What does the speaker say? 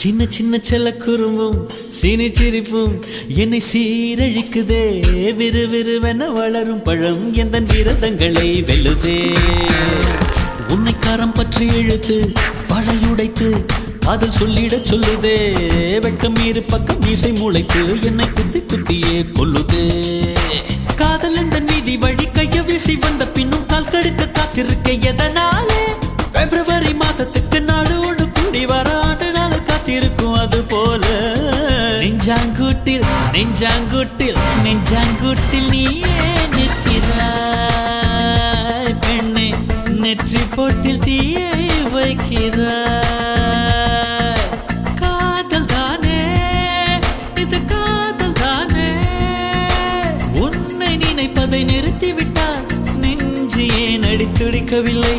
சின்ன சின்ன செல்ல குறும்பும் சீனி சிரிப்பும் என்னை சீரழிக்குதே. விறுவிறுவென வளரும் பழம் எந்த விரதங்களை வெல்லுதே. உன்னை கரம் பற்றி இழுத்து வளையுடைத்து காதல் சொல்லிடச் சொல்லுதே. வெட்கம் இரு பக்கம் மீசை முளைத்து என்னை குத்தி குத்தியே கொல்லுதே. காதல் எந்த நீதி வழி கைய வீசி வந்த பின்னும் கால் கடுக்க காத்திருக்க எதனாலே? பிப்ரவரி மாதத்துக்கு நாடோடு கூடி வர ஆண்டு நாள் காத்திருக்கும். அது போல நெஞ்சாங்கூட்டில் நெஞ்சாங்கூட்டில் நெஞ்சாங்கூட்டில் நீயே நிற்கிறாய் பெண்ணே. நெற்றி போட்டில் தீயை வைக்கிறாய். காதல் தானே இது, காதல் தானே. உன்னை நினைப்பதை நிறுத்திவிட்டால் நெஞ்சு ஏன் அடித்துடிக்கவில்லை?